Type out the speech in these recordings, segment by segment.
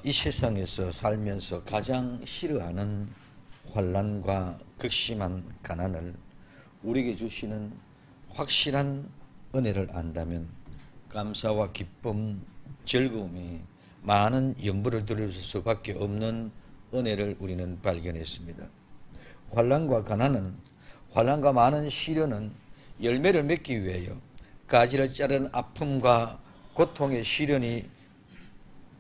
이 세상에서 살면서 가장 싫어하는 환난과 극심한 가난을 우리에게 주시는 확실한 은혜를 안다면 감사와 기쁨, 즐거움이 많은 연보를 들을 수밖에 없는 은혜를 우리는 발견했습니다. 환난과 가난은, 환난과 많은 시련은 열매를 맺기 위하여 가지를 자른 아픔과 고통의 시련이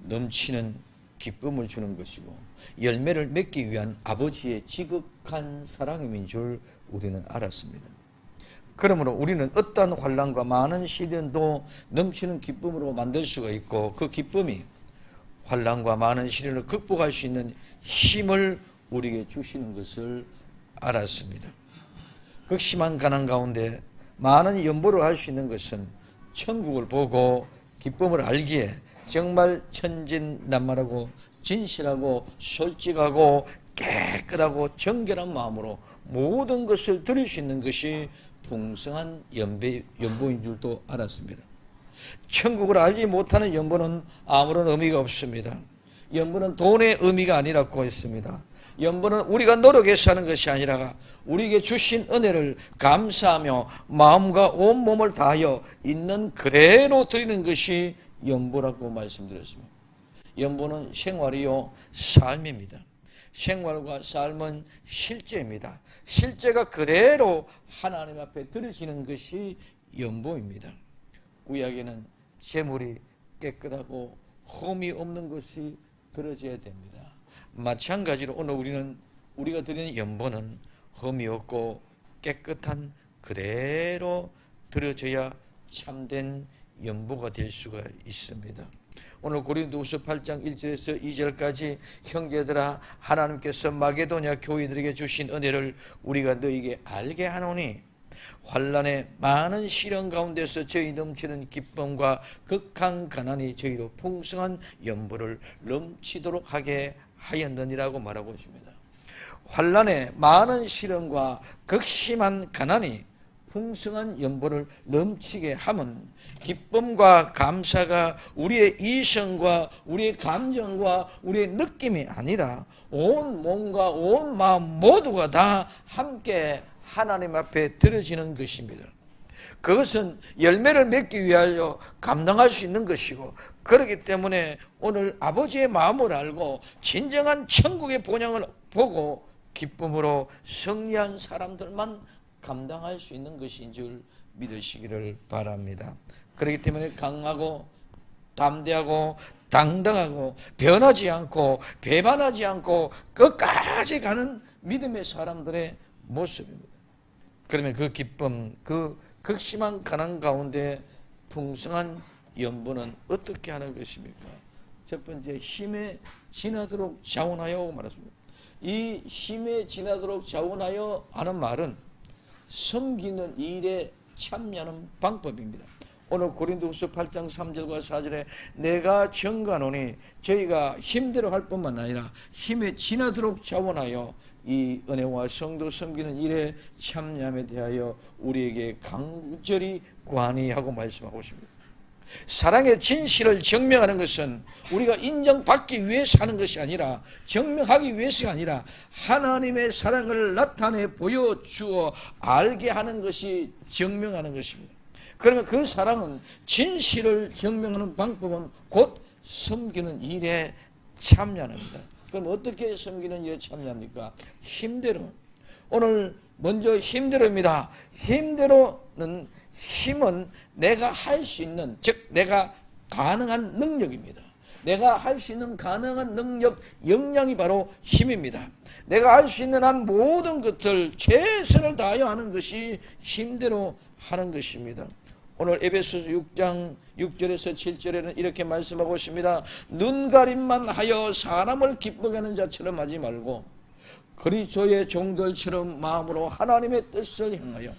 넘치는 기쁨을 주는 것이고, 열매를 맺기 위한 아버지의 지극한 사랑임인 줄 우리는 알았습니다. 그러므로 우리는 어떠한 환난과 많은 시련도 넘치는 기쁨으로 만들 수가 있고, 그 기쁨이 환난과 많은 시련을 극복할 수 있는 힘을 우리에게 주시는 것을 알았습니다. 극심한 가난 가운데 많은 연보를 할 수 있는 것은 천국을 보고 기쁨을 알기에 정말 천진난만하고 진실하고 솔직하고 깨끗하고 정결한 마음으로 모든 것을 드릴 수 있는 것이 풍성한 연보인 줄도 알았습니다. 천국을 알지 못하는 연보는 아무런 의미가 없습니다. 연보는 돈의 의미가 아니라고 했습니다. 연보는 우리가 노력해서 하는 것이 아니라 우리에게 주신 은혜를 감사하며 마음과 온 몸을 다하여 있는 그대로 드리는 것이 연보라고 말씀드렸습니다. 연보는 생활이요 삶입니다. 생활과 삶은 실제입니다. 실제가 그대로 하나님 앞에 드려지는 것이 연보입니다. 구약에는 재물이 깨끗하고 흠이 없는 것이 드려져야 됩니다. 마찬가지로 오늘 우리가 드리는 연보는 흠이 없고 깨끗한 그대로 드려져야 참된 연보가 될 수가 있습니다. 오늘 고린도후서 8장 1절에서 2절까지 형제들아 하나님께서 마게도냐 교회들에게 주신 은혜를 우리가 너희에게 알게 하노니 환난의 많은 시련 가운데서 저희 넘치는 기쁨과 극한 가난이 저희로 풍성한 연보를 넘치도록 하게 하였느니라고 말하고 있습니다. 환난의 많은 시련과 극심한 가난이 풍성한 연보를 넘치게 하면 기쁨과 감사가 우리의 이성과 우리의 감정과 우리의 느낌이 아니라 온 몸과 온 마음 모두가 다 함께 하나님 앞에 드려지는 것입니다. 그것은 열매를 맺기 위하여 감당할 수 있는 것이고, 그렇기 때문에 오늘 아버지의 마음을 알고 진정한 천국의 본향을 보고 기쁨으로 승리한 사람들만 감당할 수 있는 것인 줄 믿으시기를 바랍니다. 그렇기 때문에 강하고 담대하고 당당하고 변하지 않고 배반하지 않고 끝까지 가는 믿음의 사람들의 모습입니다. 그러면 그 기쁨, 그 극심한 가난 가운데 풍성한 연보는 어떻게 하는 것입니까? 첫 번째, 힘에 지나도록 자원하여 말했습니다. 이 힘에 지나도록 자원하여 하는 말은 섬기는 일에 참여하는 방법입니다. 오늘 고린도후서 8장 3절과 4절에 내가 정하노니 저희가 힘대로 할 뿐만 아니라 힘에 지나도록 자원하여 이 은혜와 성도 섬기는 일에 참여함에 대하여 우리에게 강절히 관의하고 말씀하고 있습니다. 사랑의 진실을 증명하는 것은 우리가 인정받기 위해서 하는 것이 아니라, 증명하기 위해서가 아니라 하나님의 사랑을 나타내 보여주어 알게 하는 것이 증명하는 것입니다. 그러면 그 사랑은, 진실을 증명하는 방법은 곧 섬기는 일에 참여합니다. 그럼 어떻게 섬기는 일에 참여합니까? 힘대로. 오늘 먼저 힘대로입니다. 힘대로는, 힘은 내가 할 수 있는, 즉 내가 가능한 능력입니다. 내가 할 수 있는 가능한 능력, 역량이 바로 힘입니다. 내가 할 수 있는 한 모든 것을 최선을 다하여 하는 것이 힘대로 하는 것입니다. 오늘 에베소서 6장 6절에서 7절에는 이렇게 말씀하고 있습니다. 눈가림만 하여 사람을 기쁘게 하는 자처럼 하지 말고 그리스도의 종들처럼 마음으로 하나님의 뜻을 향하여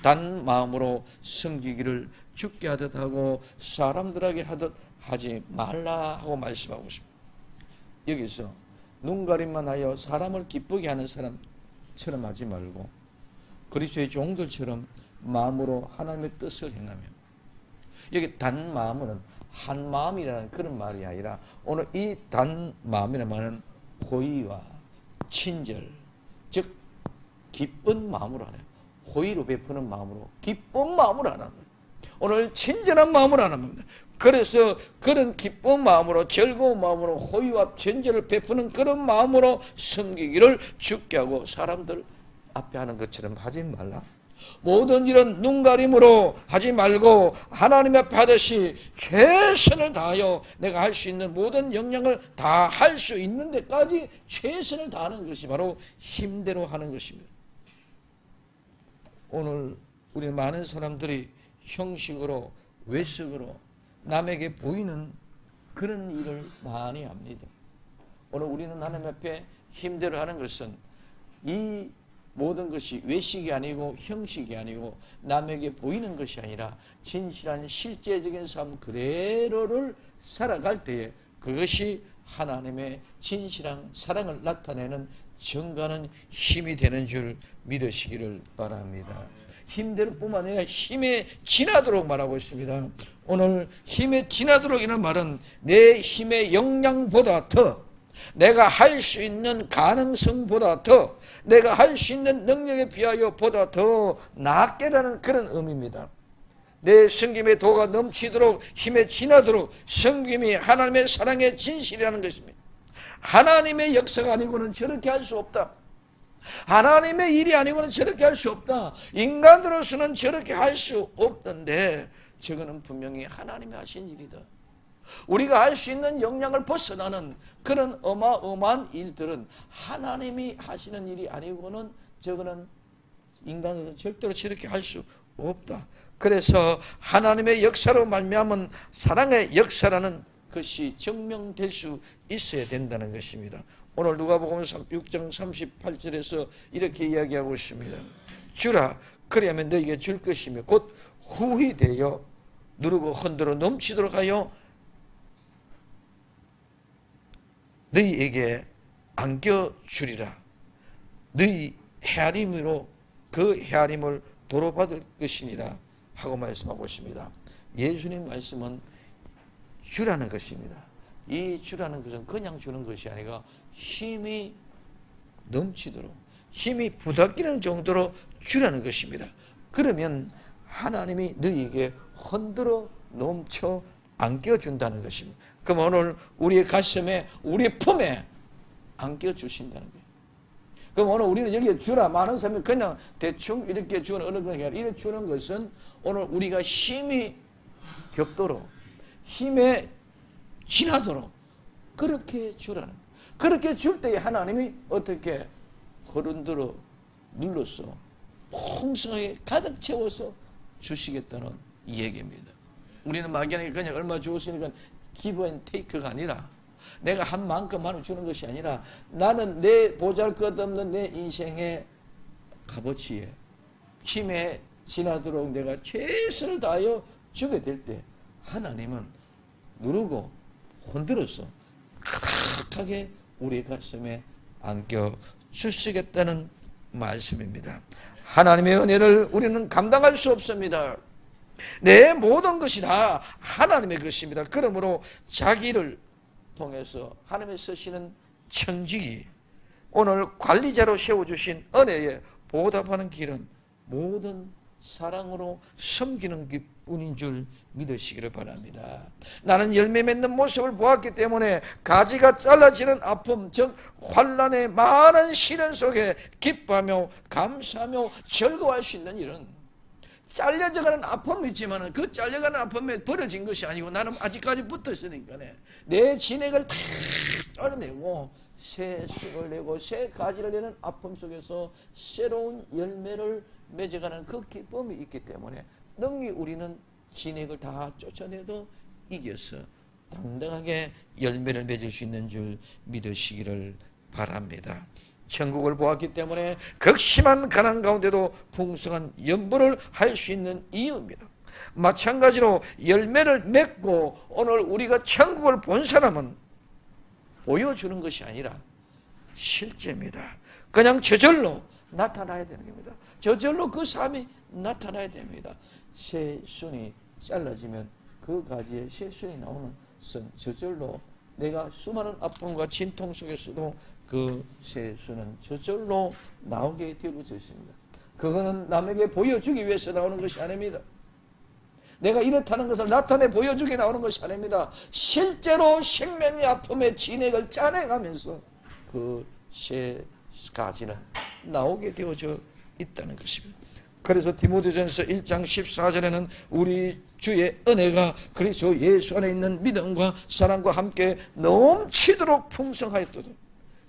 단 마음으로 섬기기를 주께 하듯 하고 사람들에게 하듯 하지 말라 하고 말씀하고 있습니다. 여기서 눈가림만 하여 사람을 기쁘게 하는 사람처럼 하지 말고 그리스도의 종들처럼 마음으로 하나님의 뜻을 행하며, 여기 단 마음으로는 한 마음이라는 그런 말이 아니라 오늘 이 단 마음이라는 말은 호의와 친절, 즉 기쁜 마음으로 하는, 호의로 베푸는 마음으로 기쁜 마음으로 하는 거예요. 오늘 친절한 마음으로 하는 겁니다. 그래서 그런 기쁜 마음으로, 즐거운 마음으로 호의와 친절을 베푸는 그런 마음으로 섬기기를 주께 하고, 사람들 앞에 하는 것처럼 하지 말라. 모든 일은 눈가림으로 하지 말고 하나님 앞에 하듯이 최선을 다하여 내가 할 수 있는 모든 역량을 다 할 수 있는 데까지 최선을 다하는 것이 바로 힘대로 하는 것입니다. 오늘 우리 많은 사람들이 형식으로, 외식으로 남에게 보이는 그런 일을 많이 합니다. 오늘 우리는 하나님 앞에 힘대로 하는 것은 이 모든 것이 외식이 아니고 형식이 아니고 남에게 보이는 것이 아니라 진실한 실제적인 삶 그대로를 살아갈 때에 그것이 하나님의 진실한 사랑을 나타내는 증거하는 힘이 되는 줄 믿으시기를 바랍니다. 힘대로 뿐만 아니라 힘에 지나도록 말하고 있습니다. 오늘 힘에 지나도록이라는 말은 내 힘의 역량보다 더, 내가 할 수 있는 가능성보다 더, 내가 할 수 있는 능력에 비하여 보다 더 낫게라는 그런 의미입니다. 내 섬김의 도가 넘치도록, 힘에 지나도록, 섬김이 하나님의 사랑의 진실이라는 것입니다. 하나님의 역사가 아니고는 저렇게 할 수 없다. 하나님의 일이 아니고는 저렇게 할 수 없다. 인간으로서는 저렇게 할 수 없던데 저거는 분명히 하나님이 하신 일이다. 우리가 할 수 있는 역량을 벗어나는 그런 어마어마한 일들은 하나님이 하시는 일이 아니고는 저거는 인간으로는 절대로 저렇게 할 수 없다. 그래서 하나님의 역사로 말미암은 사랑의 역사라는 것이 증명될 수 있어야 된다는 것입니다. 오늘 누가복음 6장 38절에서 이렇게 이야기하고 있습니다. 주라, 그리하면 너희에게 줄 것이며 곧 후히 되어 누르고 흔들어 넘치도록 하여 너희에게 안겨주리라. 너희 헤아림으로 그 헤아림을 도로 받을 것이니라 하고 말씀하고 있습니다. 예수님 말씀은 주라는 것입니다. 이 주라는 것은 그냥 주는 것이 아니라 힘이 넘치도록, 힘이 부닥기는 정도로 주라는 것입니다. 그러면 하나님이 너희에게 흔들어 넘쳐 안겨준다는 것입니다. 그럼 오늘 우리의 가슴에, 우리의 품에 안겨주신다는 거예요. 그럼 오늘 우리는 여기에 주라, 많은 사람이 그냥 대충 이렇게 주는 어느 것이 아니라 이렇게 주는 것은 오늘 우리가 힘이 겹도록, 힘에 지나도록 그렇게 주라는 거예요. 그렇게 줄 때에 하나님이 어떻게 흐른들어 눌러서 풍성하게 가득 채워서 주시겠다는 이 얘기입니다. 우리는 막연하게 그냥 얼마 주었으니까 give and take가 아니라 내가 한 만큼만 주는 것이 아니라 나는 내 보잘것없는 내 인생의 값어치에 힘에 지나도록 내가 최선을 다하여 주게 될 때 하나님은 누르고 흔들어서 가득하게 우리 가슴에 안겨 주시겠다는 말씀입니다. 하나님의 은혜를 우리는 감당할 수 없습니다. 내 모든 것이 다 하나님의 것입니다. 그러므로 자기를 통해서 하나님이 쓰시는 청지기, 오늘 관리자로 세워주신 은혜에 보답하는 길은 모든 사랑으로 섬기는 것뿐인 줄 믿으시기를 바랍니다. 나는 열매 맺는 모습을 보았기 때문에 가지가 잘라지는 아픔, 즉 환난의 많은 시련 속에 기뻐하며 감사하며 즐거워할 수 있는 일은 잘려져가는 아픔이 있지만 그 잘려가는 아픔에 벌어진 것이 아니고 나는 아직까지 붙어 있으니까 내 진액을 다 떨어내고 새 쑥을 내고 새 가지를 내는 아픔 속에서 새로운 열매를 맺어가는 그 기쁨이 있기 때문에 능히 우리는 진액을 다 쫓아내도 이겨서 당당하게 열매를 맺을 수 있는 줄 믿으시기를 바랍니다. 천국을 보았기 때문에 극심한 가난 가운데도 풍성한 연보를 할 수 있는 이유입니다. 마찬가지로 열매를 맺고 오늘 우리가 천국을 본 사람은 보여주는 것이 아니라 실제입니다. 그냥 저절로 나타나야 되는 겁니다. 저절로 그 삶이 나타나야 됩니다. 새 순이 잘라지면 그 가지에 새순이 나오는 것은 저절로 내가 수많은 아픔과 진통 속에서도 그 새순은 저절로 나오게 되어졌습니다. 그거는 남에게 보여주기 위해서 나오는 것이 아닙니다. 내가 이렇다는 것을 나타내 보여주게 나오는 것이 아닙니다. 실제로 생명의 아픔의 진액을 짜내가면서 그 새 가지는 나오게 되어져 있다는 것입니다. 그래서 디모데전서 1장 14절에는 우리 주의 은혜가 그리스도 예수 안에 있는 믿음과 사랑과 함께 넘치도록 풍성하였도다.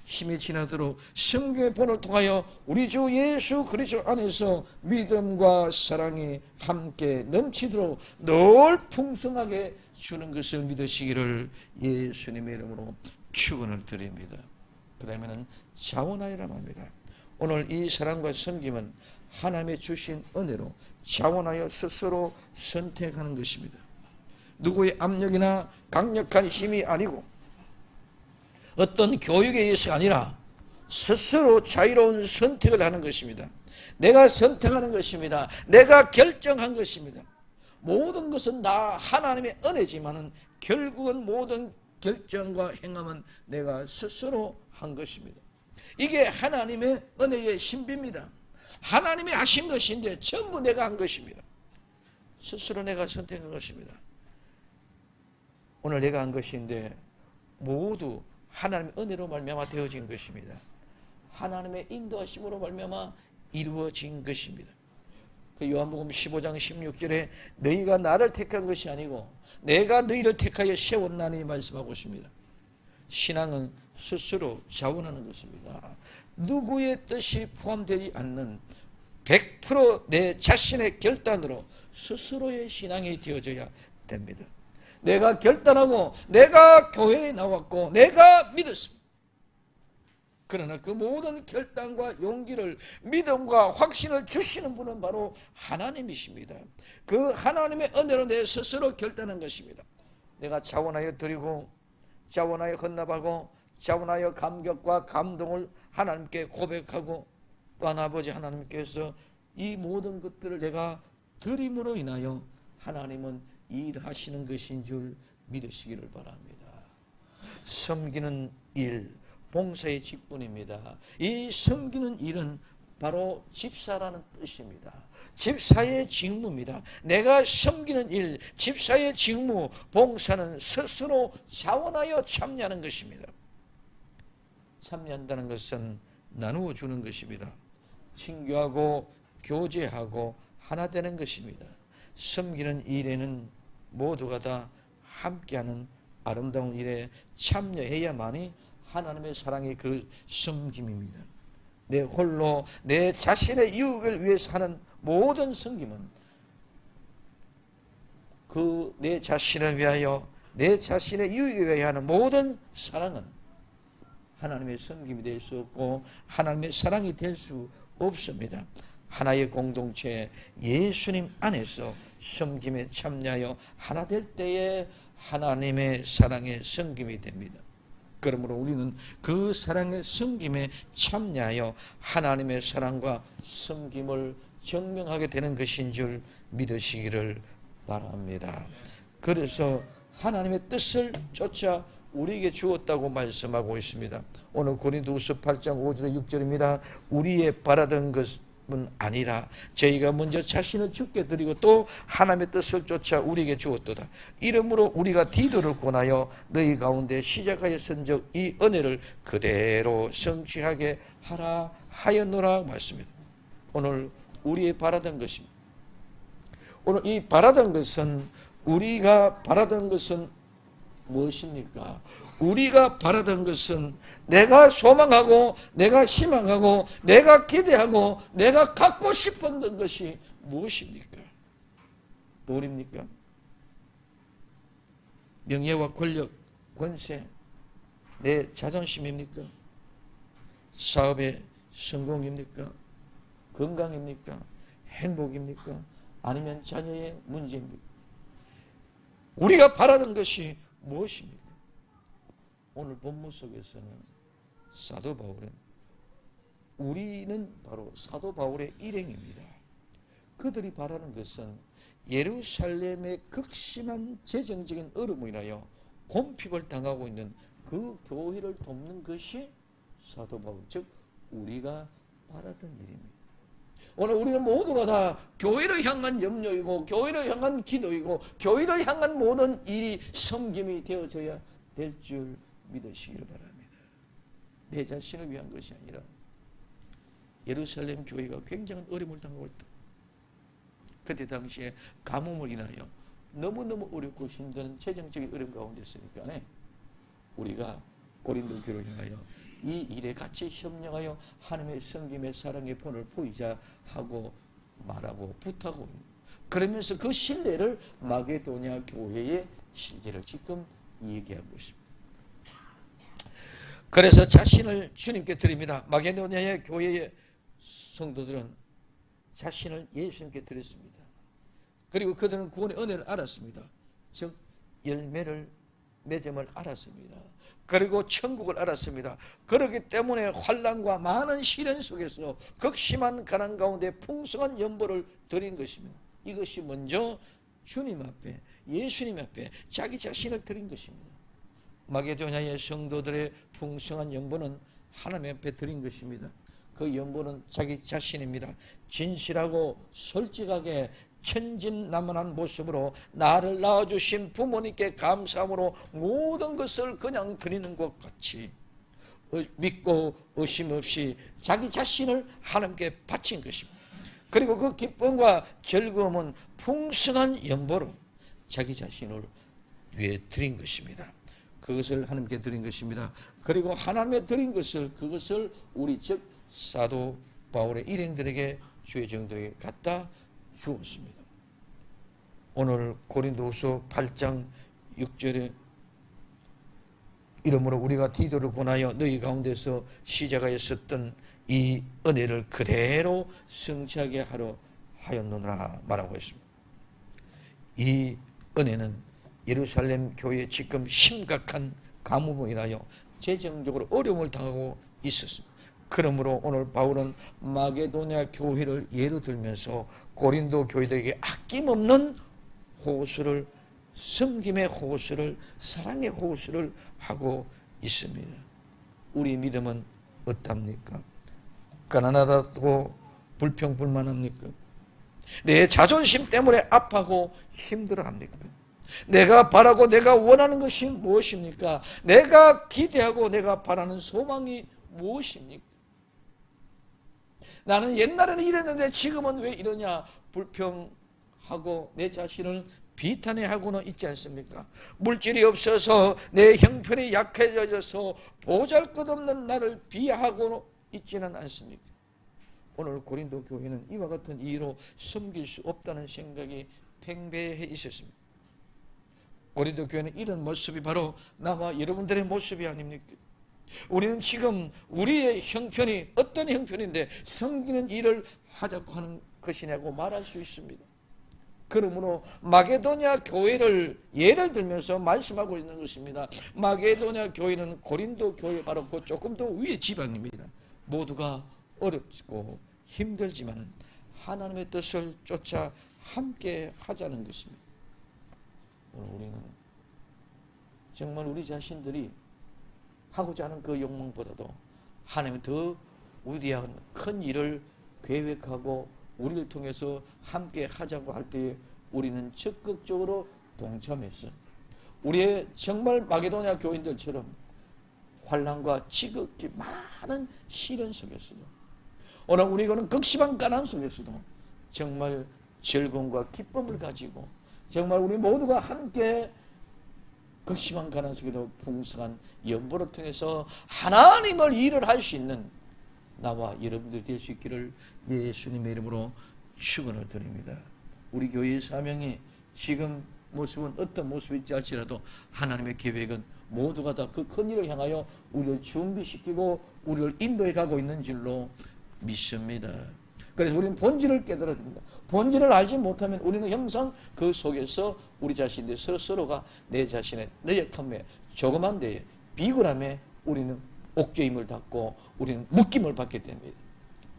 힘이 지나도록 성경의 본을 통하여 우리 주 예수 그리스도 안에서 믿음과 사랑이 함께 넘치도록 늘 풍성하게 주는 것을 믿으시기를 예수님의 이름으로 축원을 드립니다. 그 다음에는 자원하여라 합니다. 오늘 이 사랑과 섬김은 하나님의 주신 은혜로 자원하여 스스로 선택하는 것입니다. 누구의 압력이나 강력한 힘이 아니고 어떤 교육에 의해서가 아니라 스스로 자유로운 선택을 하는 것입니다. 내가 선택하는 것입니다. 내가 결정한 것입니다. 모든 것은 다 하나님의 은혜지만은 결국은 모든 결정과 행함은 내가 스스로 한 것입니다. 이게 하나님의 은혜의 신비입니다. 하나님이 하신 것인데 전부 내가 한 것입니다. 스스로 내가 선택한 것입니다. 오늘 내가 한 것인데 모두 하나님의 은혜로 말미암아 되어진 것입니다. 하나님의 인도하심으로 말미암아 이루어진 것입니다. 그 요한복음 15장 16절에 너희가 나를 택한 것이 아니고 내가 너희를 택하여 세웠나니 말씀하고 있습니다. 신앙은 스스로 자원하는 것입니다. 누구의 뜻이 포함되지 않는 100% 내 자신의 결단으로 스스로의 신앙이 되어져야 됩니다. 내가 결단하고 내가 교회에 나왔고 내가 믿었습니다. 그러나 그 모든 결단과 용기를 믿음과 확신을 주시는 분은 바로 하나님이십니다. 그 하나님의 은혜로 내 스스로 결단한 것입니다. 내가 자원하여 드리고 자원하여 헌납하고 자원하여 감격과 감동을 하나님께 고백하고 또한 아버지 하나님께서 이 모든 것들을 내가 드림으로 인하여 하나님은 일하시는 것인 줄 믿으시기를 바랍니다. 섬기는 일, 봉사의 직분입니다. 이 섬기는 일은 바로 집사라는 뜻입니다. 집사의 직무입니다. 내가 섬기는 일, 집사의 직무, 봉사는 스스로 자원하여 참여하는 것입니다. 참여한다는 것은 나누어 주는 것입니다. 친교하고 교제하고 하나 되는 것입니다. 섬기는 일에는 모두가 다 함께하는 아름다운 일에 참여해야만이 하나님의 사랑의 그 섬김입니다. 내 홀로 내 자신의 유익을 위해서 하는 모든 섬김은 그 내 자신을 위하여 내 자신의 유익을 위하여 하는 모든 사랑은 하나님의 섬김이 될 수 없고 하나님의 사랑이 될 수 없습니다. 하나의 공동체 예수님 안에서 섬김에 참여하여 하나 될 때에 하나님의 사랑의 섬김이 됩니다. 그러므로 우리는 그 사랑의 섬김에 참여하여 하나님의 사랑과 섬김을 증명하게 되는 것인 줄 믿으시기를 바랍니다. 그래서 하나님의 뜻을 쫓아 우리에게 주었다고 말씀하고 있습니다. 오늘 고린도후서 8장 5절에 6절입니다. 우리의 바라던 것은 아니라 저희가 먼저 자신을 주께 드리고 또 하나님의 뜻을 쫓아 우리에게 주었도다. 이러므로 우리가 디도를 권하여 너희 가운데 시작하여 선적 이 은혜를 그대로 성취하게 하라 하였노라 말씀입니다. 오늘 우리의 바라던 것입니다. 오늘 이 바라던 것은 우리가 바라던 것은 무엇입니까? 우리가 바라던 것은 내가 소망하고 내가 희망하고 내가 기대하고 내가 갖고 싶었던 것이 무엇입니까? 돈입니까? 명예와 권력, 권세, 내 자존심입니까? 사업의 성공입니까? 건강입니까? 행복입니까? 아니면 자녀의 문제입니까? 우리가 바라던 것이 무엇입니까? 오늘 본문 속에서는 사도 바울은 우리는 바로 사도 바울의 일행입니다. 그들이 바라는 것은 예루살렘의 극심한 재정적인 어려움으로 인하여 곰핍을 당하고 있는 그 교회를 돕는 것이 사도 바울, 즉 우리가 바라던 일입니다. 오늘 우리는 모두가 다 교회를 향한 염려이고 교회를 향한 기도이고 교회를 향한 모든 일이 섬김이 되어져야 될 줄 믿으시길 바랍니다. 내 자신을 위한 것이 아니라 예루살렘 교회가 굉장한 어려움을 당하고 있다. 그때 당시에 가뭄을 인하여 너무너무 어렵고 힘든 재정적인 어려움 가운데 있으니까 우리가 고린도 교회를 향하여 이 일에 같이 협력하여 하나님의 섬김의 사랑의 본을 보이자 하고 말하고 부탁하고, 그러면서 그 신뢰를 마게도냐 교회의 실제를 지금 얘기하고 있습니다. 그래서 자신을 주님께 드립니다. 마게도냐의 교회의 성도들은 자신을 예수님께 드렸습니다. 그리고 그들은 구원의 은혜를 알았습니다. 즉 열매를 맺음을 알았습니다. 그리고 천국을 알았습니다. 그렇기 때문에 환난과 많은 시련 속에서 극심한 가난 가운데 풍성한 연보를 드린 것입니다. 이것이 먼저 주님 앞에, 예수님 앞에 자기 자신을 드린 것입니다. 마게도냐의 성도들의 풍성한 연보는 하나님 앞에 드린 것입니다. 그 연보는 자기 자신입니다. 진실하고 솔직하게 천진난만한 모습으로 나를 낳아주신 부모님께 감사함으로 모든 것을 그냥 드리는 것 같이 믿고 의심 없이 자기 자신을 하나님께 바친 것입니다. 그리고 그 기쁨과 즐거움은 풍성한 연보로 자기 자신을 위해 드린 것입니다. 그것을 하나님께 드린 것입니다. 그리고 하나님께 드린 것을, 그것을 우리 즉 사도 바울의 일행들에게, 주의 종들에게 갖다 주었습니다. 오늘 고린도후서 8장 6절에 이러므로 우리가 디도를 권하여 너희 가운데서 시작하였었던 이 은혜를 그대로 성취하게 하려 하였노라 말하고 있습니다. 이 은혜는 예루살렘 교회에 지금 심각한 가뭄으로 인하여 재정적으로 어려움을 당하고 있었습니다. 그러므로 오늘 바울은 마게도냐 교회를 예로 들면서 고린도 교회들에게 아낌없는 호소를, 섬김의 호소를, 사랑의 호소를 하고 있습니다. 우리 믿음은 어떻습니까? 가난하다고 불평불만합니까? 내 자존심 때문에 아파하고 힘들어합니까? 내가 바라고 내가 원하는 것이 무엇입니까? 내가 기대하고 내가 바라는 소망이 무엇입니까? 나는 옛날에는 이랬는데 지금은 왜 이러냐 불평하고 내 자신을 비탄해하고는 있지 않습니까? 물질이 없어서 내 형편이 약해져서 보잘것없는 나를 비하하고 있지는 않습니까? 오늘 고린도 교회는 이와 같은 이유로 섬길 수 없다는 생각이 팽배해 있었습니다. 고린도 교회는 이런 모습이 바로 나와 여러분들의 모습이 아닙니까? 우리는 지금 우리의 형편이 어떤 형편인데 섬기는 일을 하자고 하는 것이냐고 말할 수 있습니다. 그러므로 마게도냐 교회를 예를 들면서 말씀하고 있는 것입니다. 마게도냐 교회는 고린도 교회 바로 그 조금 더 위의 지방입니다. 모두가 어렵고 힘들지만 하나님의 뜻을 쫓아 함께 하자는 것입니다. 우리는 정말 우리 자신들이 하고자 하는 그 욕망보다도 하나님이 더 위대한 큰 일을 계획하고 우리를 통해서 함께 하자고 할 때에 우리는 적극적으로 동참해서 우리의 정말 마게도냐 교인들처럼 환난과 지극히 많은 시련 속에서도 오늘 우리는 극심한 가난 속에서도 정말 즐거움과 기쁨을 가지고 정말 우리 모두가 함께 극심한 가난 속에도 풍성한 연보를 통해서 하나님을 일을 할 수 있는 나와 여러분들이 될 수 있기를 예수님의 이름으로 축원을 드립니다. 우리 교회의 사명이 지금 모습은 어떤 모습일지 할지라도 하나님의 계획은 모두가 다 그 큰 일을 향하여 우리를 준비시키고 우리를 인도해 가고 있는 줄로 믿습니다. 그래서 우리는 본질을 깨달아야 됩니다. 본질을 알지 못하면 우리는 항상 그 속에서 우리 자신들 서로가 내 자신의 너약함에 조그만 데에 비굴함에 우리는 옥죄임을 받고 우리는 묶임을 받게 됩니다.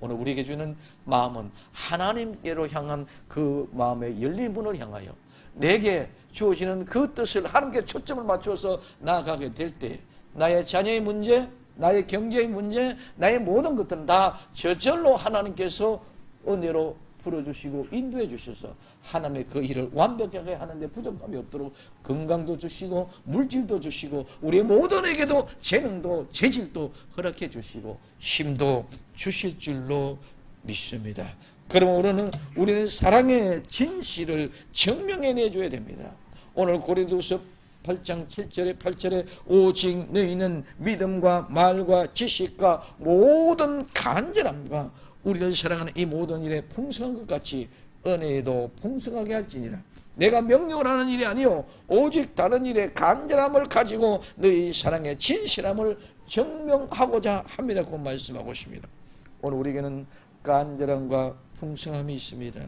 오늘 우리에게 주는 마음은 하나님께로 향한 그 마음의 열린 문을 향하여 내게 주어지는 그 뜻을 하나님께 초점을 맞춰서 나아가게 될 때 나의 자녀의 문제, 나의 경제의 문제, 나의 모든 것들은 다 저절로 하나님께서 은혜로 풀어주시고 인도해 주셔서 하나님의 그 일을 완벽하게 하는데 부족함이 없도록 건강도 주시고 물질도 주시고 우리의 모든에게도 재능도 재질도 허락해 주시고 힘도 주실 줄로 믿습니다. 그러므로는 우리는 사랑의 진실을 증명해 내줘야 됩니다. 오늘 고린도서 8장 7절에 8절에 오직 너희는 믿음과 말과 지식과 모든 간절함과 우리를 사랑하는 이 모든 일에 풍성한 것 같이 은혜에도 풍성하게 할지니라. 내가 명령을 하는 일이 아니요 오직 다른 일에 간절함을 가지고 너희 사랑의 진실함을 증명하고자 합니다고 말씀하고 있습니다. 오늘 우리에게는 간절함과 풍성함이 있습니다.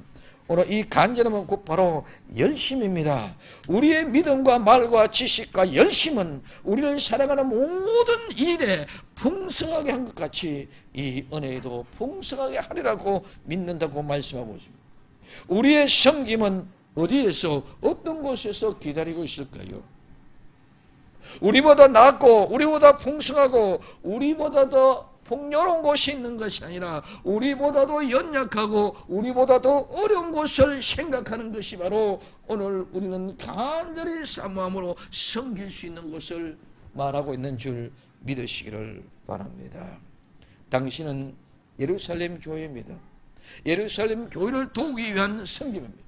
오늘 이 간절함은 곧 바로 열심입니다. 우리의 믿음과 말과 지식과 열심은 우리를 사랑하는 모든 일에 풍성하게 한 것 같이 이 은혜에도 풍성하게 하리라고 믿는다고 말씀하고 있습니다. 우리의 섬김은 어디에서 어떤 곳에서 기다리고 있을까요? 우리보다 낫고 우리보다 풍성하고 우리보다 더 풍요로운 곳이 있는 것이 아니라 우리보다도 연약하고 우리보다도 어려운 곳을 생각하는 것이 바로 오늘 우리는 간절히 사모함으로 섬길 수 있는 곳을 말하고 있는 줄 믿으시기를 바랍니다. 당신은 예루살렘 교회입니다. 예루살렘 교회를 도우기 위한 섬김입니다.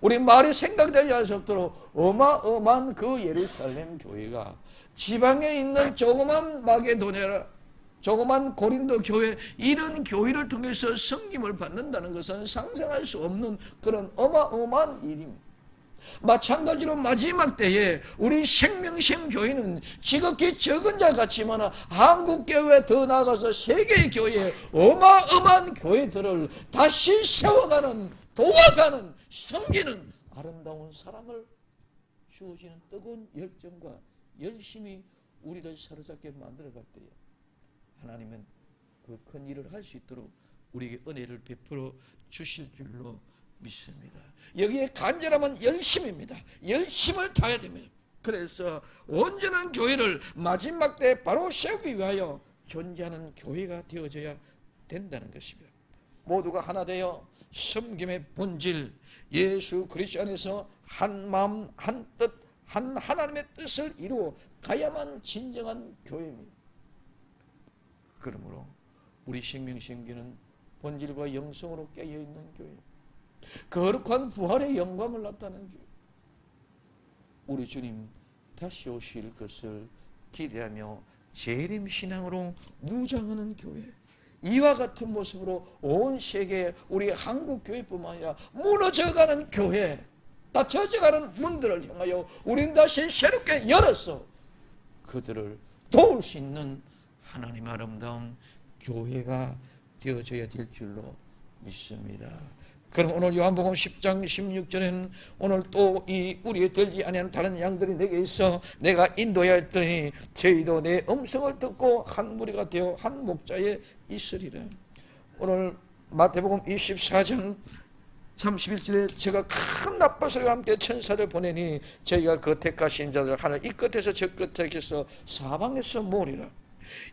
우리 말이 생각되지 않을 수 없도록 어마어마한 그 예루살렘 교회가 지방에 있는 조그만 마게도냐라 조그만 고린도 교회 이런 교회를 통해서 섬김을 받는다는 것은 상상할 수 없는 그런 어마어마한 일입니다. 마찬가지로 마지막 때에 우리 생명샘 교회는 지극히 적은 자 같지만 한국교회 더 나아가서 세계의 교회 어마어마한 교회들을 다시 세워가는 도와가는 섬기는 아름다운 사랑을 주어지는 뜨거운 열정과 열심히 우리를 사로잡게 만들어갈 때에 하나님은 그 큰 일을 할 수 있도록 우리에게 은혜를 베풀어 주실 줄로 믿습니다. 여기에 간절함은 열심입니다. 열심을 다해야 됩니다. 그래서 온전한 교회를 마지막 때 바로 세우기 위하여 존재하는 교회가 되어져야 된다는 것입니다. 모두가 하나 되어 섬김의 본질 예수 그리스도 안에서 한 마음 한 뜻 한 하나님의 뜻을 이루어 가야만 진정한 교회입니다. 그러므로 우리 생명신기는 본질과 영성으로 깨어있는 교회, 거룩한 부활의 영광을 나타내는 교회, 우리 주님 다시 오실 것을 기대하며 재림신앙으로 무장하는 교회, 이와 같은 모습으로 온 세계 우리 한국교회뿐만 아니라 무너져가는 교회, 닫혀져가는 문들을 향하여 우리는 다시 새롭게 열어서 그들을 도울 수 있는 하나님의 아름다운 교회가 되어져야 될 줄로 믿습니다. 그럼 오늘 요한복음 10장 16절에는 오늘 또 이 우리의 들지 아니한 다른 양들이 내게 있어 내가 인도해야 했더니 저희도 내 음성을 듣고 한 무리가 되어 한 목자에 있으리라. 오늘 마태복음 24장 31절에 제가 큰 나팔 소리와 함께 천사들 보내니 저희가 그 택하신 자들 하늘 이 끝에서 저 끝에서 사방에서 모으리라.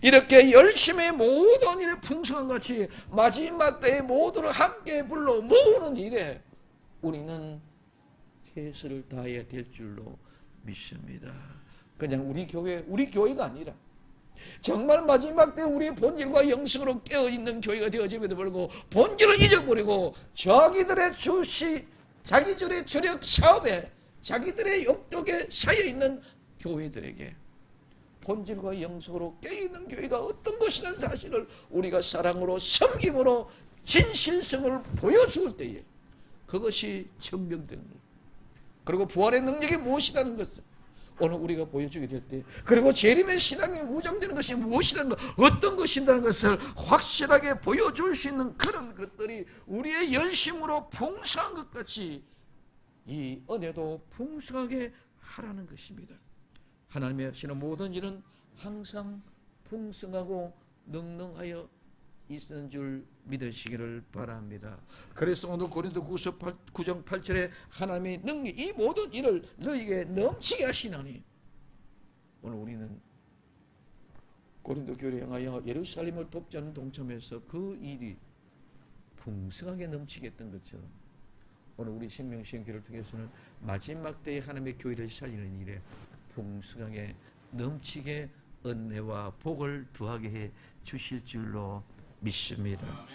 이렇게 열심히 모든 일에 풍성한 같이 마지막 때에 모두를 함께 불러 모으는 일에 우리는 최선을 다해야 될 줄로 믿습니다. 그냥 우리 교회가 아니라 정말 마지막 때 우리의 본질과 영성으로 깨어있는 교회가 되어짐에도 불구하고 본질을 잊어버리고 자기들의 자기들의 주력 사업에 자기들의 욕독에 쌓여있는 교회들에게 본질과 영성으로 깨어있는 교회가 어떤 것이라는 사실을 우리가 사랑으로 섬김으로 진실성을 보여줄 때에 그것이 증명되는 것, 그리고 부활의 능력이 무엇이라는 것을 오늘 우리가 보여주게 될 때, 그리고 재림의 신앙이 무장되는 것이 무엇이라는 것, 어떤 것이라는 것을 확실하게 보여줄 수 있는 그런 것들이 우리의 열심으로 풍성한 것 같이 이 은혜도 풍성하게 하라는 것입니다. 하나님의 하시는 모든 일은 항상 풍성하고 능능하여 있는 줄 믿으시기를 바랍니다. 그래서 오늘 고린도후서 9장 8절에 하나님의 능력 이 모든 일을 너희에게 넘치게 하시나니, 오늘 우리는 고린도 교회를 향하여 예루살렘을 돕자는 동참에서 그 일이 풍성하게 넘치게 했던 것처럼 오늘 우리 생명시험교회를 통해서는 마지막 때에 하나님의 교회를 살리는 일에 풍성하게 넘치게 은혜와 복을 더하게 해 주실 줄로 믿습니다.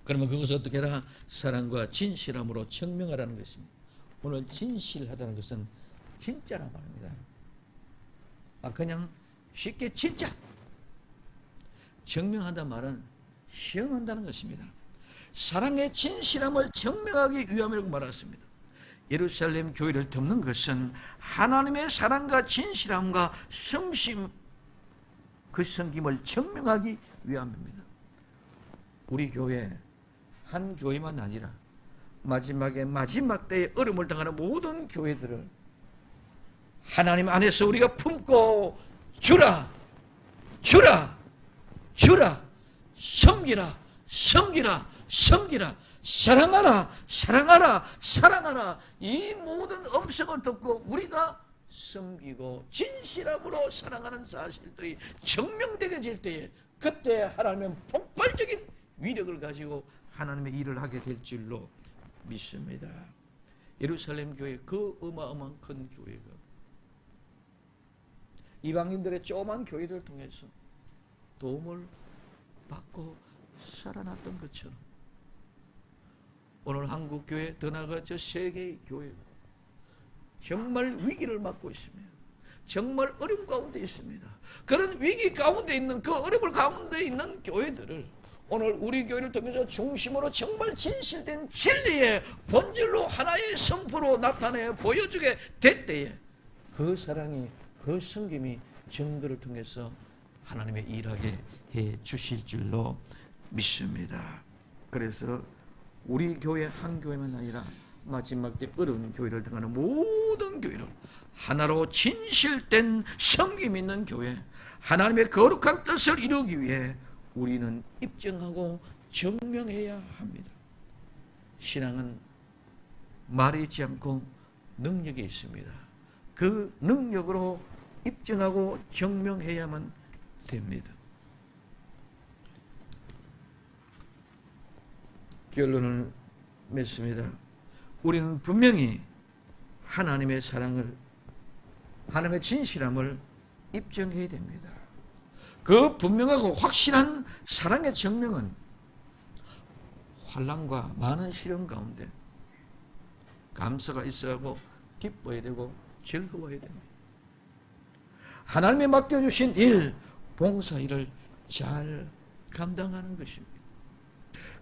그러면 그것을 어떻게 하라? 사랑과 진실함으로 증명하라는 것입니다. 오늘 진실하다는 것은 진짜란 말입니다. 그냥 쉽게 진짜 증명한다는 말은 시험한다는 것입니다. 사랑의 진실함을 증명하기 위함이라고 말했습니다. 예루살렘 교회를 돕는 것은 하나님의 사랑과 진실함과 성심, 그 성김을 증명하기 위함입니다. 우리 교회 한 교회만 아니라 마지막 때에 어려움을 당하는 모든 교회들을 하나님 안에서 우리가 품고 주라 섬기라 사랑하라 이 모든 음성을 듣고 우리가 섬기고 진실함으로 사랑하는 사실들이 증명되게 될 때에, 그때 하나님은 폭발적인 위력을 가지고 하나님의 일을 하게 될 줄로 믿습니다. 예루살렘 교회, 그 어마어마한 큰 교회가 이방인들의 조그만 교회들을 통해서 도움을 받고 살아났던 것처럼 오늘 한국교회, 더 나아가 저 세계의 교회가 정말 위기를 맞고 있습니다. 정말 어려움 가운데 있습니다. 그런 위기 가운데 있는, 그 어려움 가운데 있는 교회들을 오늘 우리 교회를 통해서 중심으로 정말 진실된 진리의 본질로 하나의 성포로 나타내 보여주게 될 때에 그 사랑이, 그 섬김이 증거를 통해서 하나님의 일하게 해 주실 줄로 믿습니다. 그래서 우리 교회 한 교회만 아니라 마지막 때 어려운 교회를 등하는 모든 교회를 하나로 진실된 섬김 있는 교회, 하나님의 거룩한 뜻을 이루기 위해 우리는 입증하고 증명해야 합니다. 신앙은 말이 있지 않고 능력이 있습니다. 그 능력으로 입증하고 증명해야만 됩니다. 결론을 맺습니다. 우리는 분명히 하나님의 사랑을, 하나님의 진실함을 입증해야 됩니다. 그 분명하고 확실한 사랑의 증명은 환난과 많은 시련 가운데 감사가 있어야 하고 기뻐야 되고 즐거워야 됩니다. 하나님이 맡겨주신 일, 봉사일을 잘 감당하는 것입니다.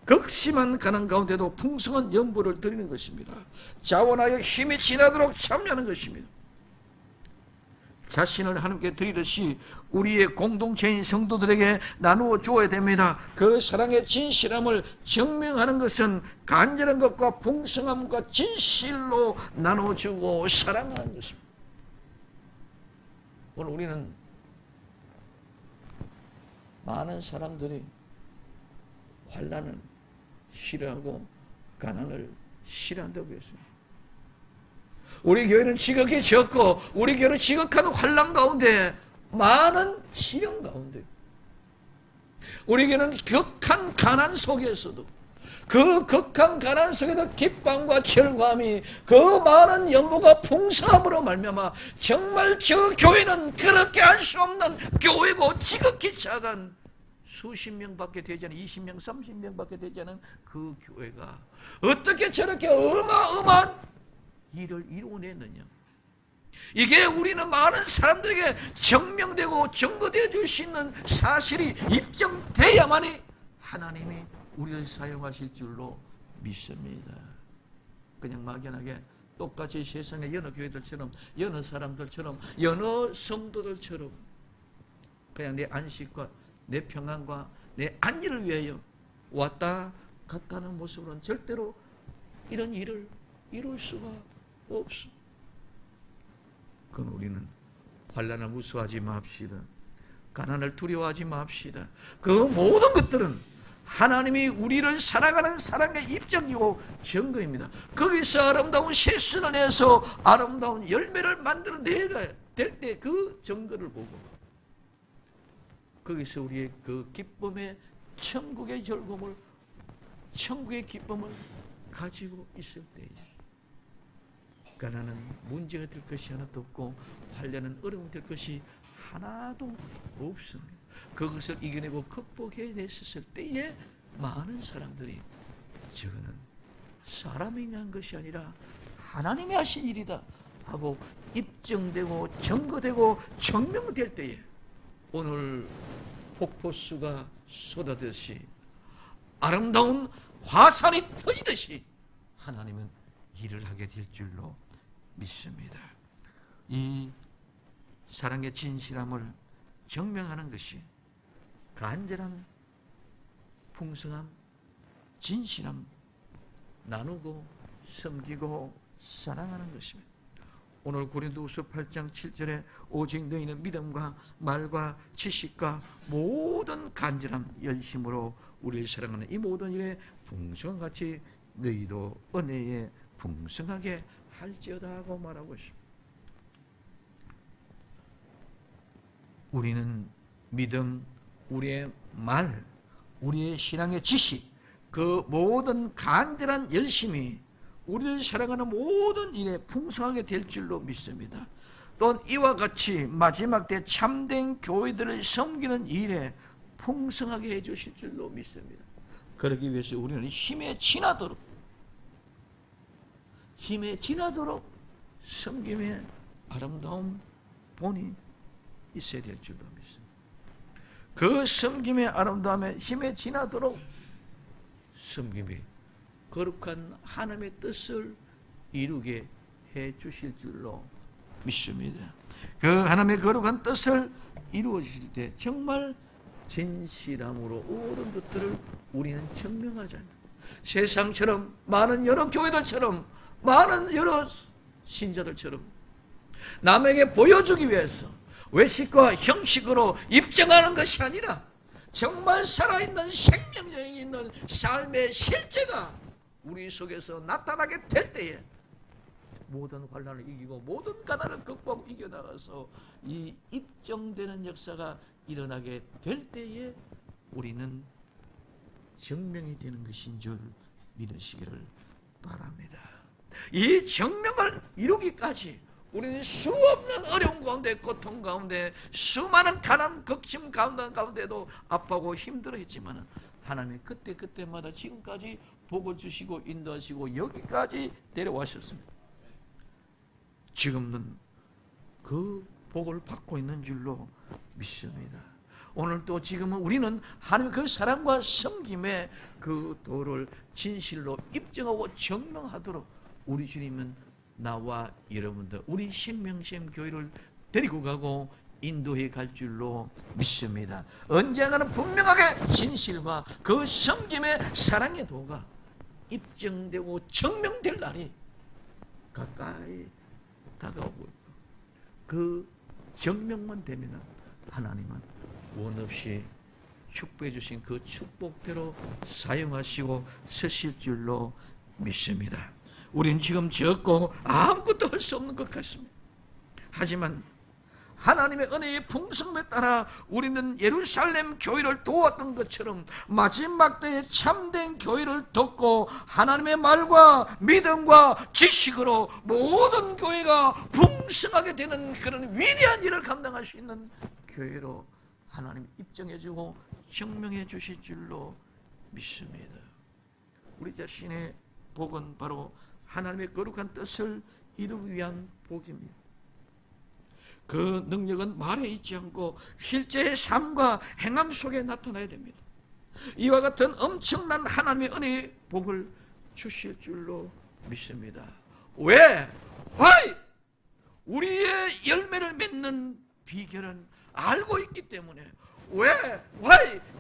극심한 가난 가운데도 풍성한 연보를 드리는 것입니다. 자원하여 힘이 지나도록 참여하는 것입니다. 자신을 하나님께 드리듯이 우리의 공동체인 성도들에게 나누어 주어야 됩니다. 그 사랑의 진실함을 증명하는 것은 간절한 것과 풍성함과 진실로 나눠주고 사랑하는 것입니다. 오늘 우리는 많은 사람들이 환난을 싫어하고 가난을 싫어한다고 했습니다. 우리 교회는 지극히 적고 우리 교회는 지극한 환난 가운데, 많은 시련 가운데, 우리 교회는 극한 가난 속에서도, 그 극한 가난 속에도 기쁨과 즐거움이, 그 많은 연보가 풍성함으로 말미암아 정말 저 교회는 그렇게 할 수 없는 교회고 지극히 작은 수십 명밖에 되지 않은, 20명, 30명밖에 되지 않은 그 교회가 어떻게 저렇게 어마어마한 일을 이루어냈느냐. 이게 우리는 많은 사람들에게 증명되고 증거되어 줄 수 있는 사실이 입증돼야만이 하나님이 우리를 사용하실 줄로 믿습니다. 그냥 막연하게 똑같이 세상의 여러 교회들처럼, 여러 사람들처럼, 여러 성도들처럼 그냥 내 안식과 내 평안과 내 안위를 위하여 왔다 갔다 하는 모습으로는 절대로 이런 일을 이룰 수가 없어. 그건 우리는 환난을 무서워하지 맙시다. 가난을 두려워하지 맙시다. 그 모든 것들은 하나님이 우리를 사랑하는 사랑의 입장이고 증거입니다. 거기서 아름다운 실수를 내서 아름다운 열매를 만들어내야 될 때 그 증거를 보고 거기서 우리의 그 기쁨의 천국의 즐거움을, 천국의 기쁨을 가지고 있을 때에 가난은 문제가 될 것이 하나도 없고 환난은 어려움이 될 것이 하나도 없습니다. 그것을 이겨내고 극복해냈을 때에 많은 사람들이 저거는 사람이 한 것이 아니라 하나님이 하신 일이다 하고 입증되고 증거되고 증명될 때에 오늘 폭포수가 쏟아듯이 아름다운 화산이 터지듯이 하나님은 일을 하게 될 줄로 믿습니다. 이 사랑의 진실함을 증명하는 것이 간절한 풍성함, 진실함, 나누고 섬기고 사랑하는 것입니다. 오늘 고린도후서 8장 7절에 오직 너희는 믿음과 말과 지식과 모든 간절함, 열심으로 우리를 사랑하는 이 모든 일에 풍성한 같이 너희도 은혜에 풍성하게 할지어다 하고 말하고 있습니다. 우리는 믿음, 우리의 말, 우리의 신앙의 지식, 그 모든 간절한 열심이 우리를 사랑하는 모든 일에 풍성하게 될 줄로 믿습니다. 또한 이와 같이 마지막 때 참된 교회들을 섬기는 일에 풍성하게 해주실 줄로 믿습니다. 그러기 위해서 우리는 힘에 지나도록 섬김의 아름다운 본이 있어야 될 줄로 믿습니다. 그 섬김의 아름다움에 힘에 지나도록 섬김이 거룩한 하나님의 뜻을 이루게 해 주실 줄로 믿습니다. 그 하나님의 거룩한 뜻을 이루어질 때 정말 진실함으로 모든 것들을 우리는 증명하잖아요. 세상처럼 많은 여러 교회들처럼 많은 여러 신자들처럼 남에게 보여주기 위해서 외식과 형식으로 입증하는 것이 아니라 정말 살아있는 생명력이 있는 삶의 실제가 우리 속에서 나타나게 될 때에 모든 환난을 이기고 모든 가난을 극복 이겨나가서 이 입증되는 역사가 일어나게 될 때에 우리는 증명이 되는 것인 줄 믿으시기를 바랍니다. 이 증명을 이루기까지 우리는 수없는 어려움 가운데, 고통 가운데, 수많은 가난, 극심 가운데도 아파하고 힘들어했지만 하나님 그때마다 지금까지 복을 주시고 인도하시고 여기까지 데려와셨습니다. 지금은 그 복을 받고 있는 줄로 믿습니다. 오늘 또 지금은 우리는 하나님의 그 사랑과 섬김의 그 도를 진실로 입증하고 증명하도록 우리 주님은 나와 여러분들 우리 신명샘 교회를 데리고 가고 인도해 갈 줄로 믿습니다. 언젠가는 분명하게 진실과 그 섬김의 사랑의 도가 입증되고 증명될 날이 가까이 다가오고 있고 그 증명만 되면 하나님은 원 없이 축복해 주신 그 축복대로 사용하시고 쓰실 줄로 믿습니다. 우리는 지금 적고 아무것도 할 수 없는 것 같습니다. 하지만 하나님의 은혜의 풍성함에 따라 우리는 예루살렘 교회를 도왔던 것처럼 마지막 때에 참된 교회를 돕고 하나님의 말과 믿음과 지식으로 모든 교회가 풍성하게 되는 그런 위대한 일을 감당할 수 있는 교회로 하나님 입증해주고 증명해 주실 줄로 믿습니다. 우리 자신의 복은 바로 하나님의 거룩한 뜻을 이루기 위한 복입니다. 그 능력은 말에 있지 않고 실제의 삶과 행함 속에 나타나야 됩니다. 이와 같은 엄청난 하나님의 은혜의 복을 주실 줄로 믿습니다. 왜? 우리의 열매를 맺는 비결은 알고 있기 때문에. 왜?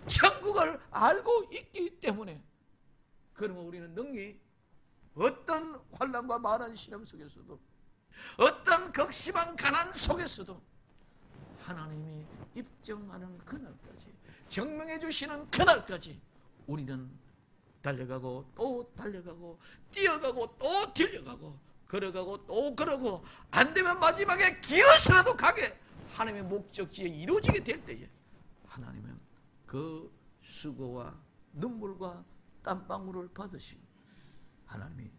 천국을 알고 있기 때문에. 그러면 우리는 능히 어떤 환난과 많은 시험 속에서도 어떤 극심한 가난 속에서도 하나님이 입증하는 그날까지, 증명해 주시는 그날까지 우리는 달려가고 또 달려가고 뛰어가고 또 뛰어가고 걸어가고 또 걸어가고 안 되면 마지막에 기어서라도 가게 하나님의 목적지에 이루어지게 될 때에 하나님은 그 수고와 눈물과 땀방울을 받으시고 하나님이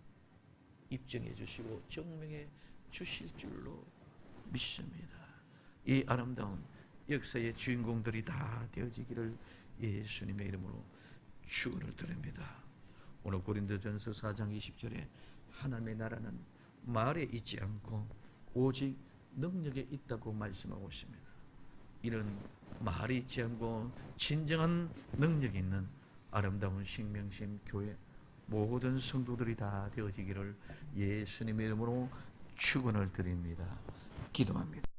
입증해 주시고 증명해 주실 줄로 믿습니다. 이 아름다운 역사의 주인공들이 다 되어지기를 예수님의 이름으로 축원을 드립니다. 오늘 고린도전서 4장 20절에 하나님의 나라는 말에 있지 않고 오직 능력에 있다고 말씀하고 있습니다. 이런 말이 있지 않고 진정한 능력이 있는 아름다운 생명심 교회 모든 성도들이 다 되어지기를 예수님의 이름으로 축원을 드립니다. 기도합니다.